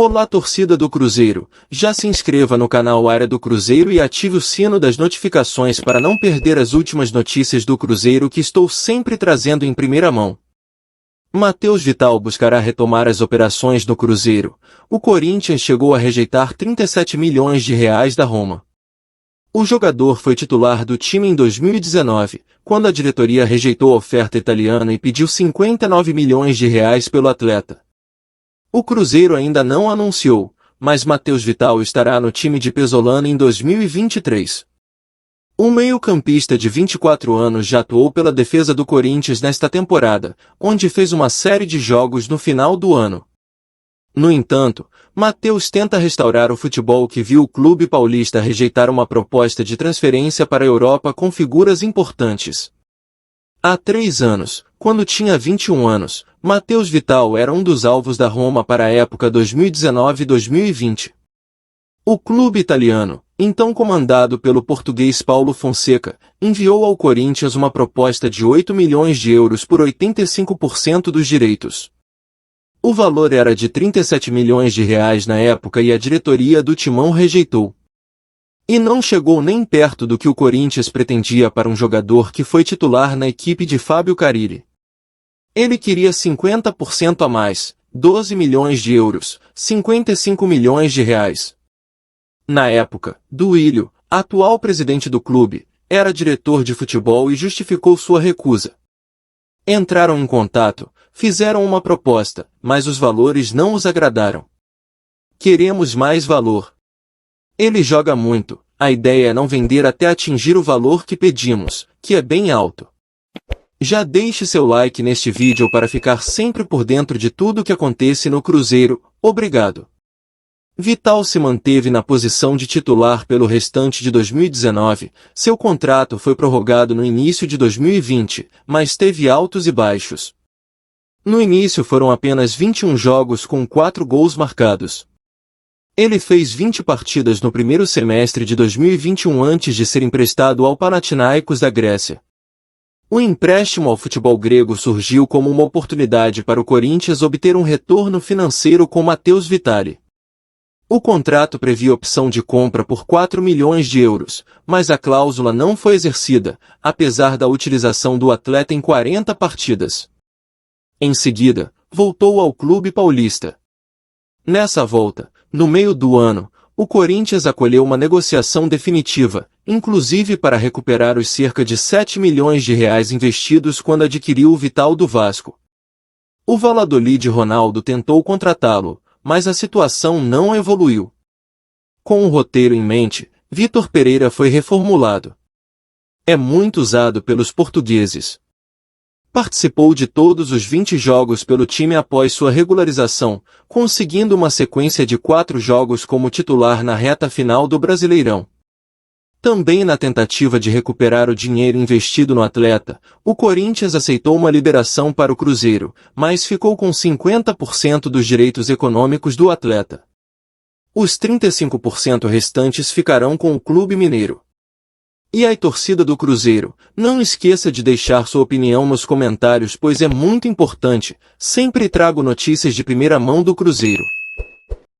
Olá, torcida do Cruzeiro, já se inscreva no canal Área do Cruzeiro e ative o sino das notificações para não perder as últimas notícias do Cruzeiro que estou sempre trazendo em primeira mão. Matheus Vital buscará retomar as operações no Cruzeiro. O Corinthians chegou a rejeitar 37 milhões de reais da Roma. O jogador foi titular do time em 2019, quando a diretoria rejeitou a oferta italiana e pediu 59 milhões de reais pelo atleta. O Cruzeiro ainda não anunciou, mas Matheus Vital estará no time de Pesolano em 2023. O meio-campista de 24 anos já atuou pela defesa do Corinthians nesta temporada, onde fez uma série de jogos no final do ano. No entanto, Matheus tenta restaurar o futebol que viu o clube paulista rejeitar uma proposta de transferência para a Europa com figuras importantes. Há 3 anos, quando tinha 21 anos, Matheus Vital era um dos alvos da Roma para a época 2019-2020. O clube italiano, então comandado pelo português Paulo Fonseca, enviou ao Corinthians uma proposta de 8 milhões de euros por 85% dos direitos. O valor era de 37 milhões de reais na época e a diretoria do Timão rejeitou. E não chegou nem perto do que o Corinthians pretendia para um jogador que foi titular na equipe de Fábio Carille. Ele queria 50% a mais, 12 milhões de euros, 55 milhões de reais. Na época, Duílio, atual presidente do clube, era diretor de futebol e justificou sua recusa. Entraram em contato, fizeram uma proposta, mas os valores não os agradaram. Queremos mais valor. Ele joga muito, a ideia é não vender até atingir o valor que pedimos, que é bem alto. Já deixe seu like neste vídeo para ficar sempre por dentro de tudo que acontece no Cruzeiro, obrigado. Vital se manteve na posição de titular pelo restante de 2019, seu contrato foi prorrogado no início de 2020, mas teve altos e baixos. No início foram apenas 21 jogos com 4 gols marcados. Ele fez 20 partidas no primeiro semestre de 2021 antes de ser emprestado ao Panathinaikos da Grécia. O empréstimo ao futebol grego surgiu como uma oportunidade para o Corinthians obter um retorno financeiro com Matheus Vital. O contrato previa opção de compra por 4 milhões de euros, mas a cláusula não foi exercida, apesar da utilização do atleta em 40 partidas. Em seguida, voltou ao clube paulista. Nessa volta, no meio do ano, o Corinthians acolheu uma negociação definitiva, inclusive para recuperar os cerca de 7 milhões de reais investidos quando adquiriu o Vital do Vasco. O Valladolid Ronaldo tentou contratá-lo, mas a situação não evoluiu. Com o roteiro em mente, Vitor Pereira foi reformulado. É muito usado pelos portugueses. Participou de todos os 20 jogos pelo time após sua regularização, conseguindo uma sequência de 4 jogos como titular na reta final do Brasileirão. Também na tentativa de recuperar o dinheiro investido no atleta, o Corinthians aceitou uma liberação para o Cruzeiro, mas ficou com 50% dos direitos econômicos do atleta. Os 35% restantes ficarão com o clube mineiro. E aí, torcida do Cruzeiro, não esqueça de deixar sua opinião nos comentários, pois é muito importante, sempre trago notícias de primeira mão do Cruzeiro.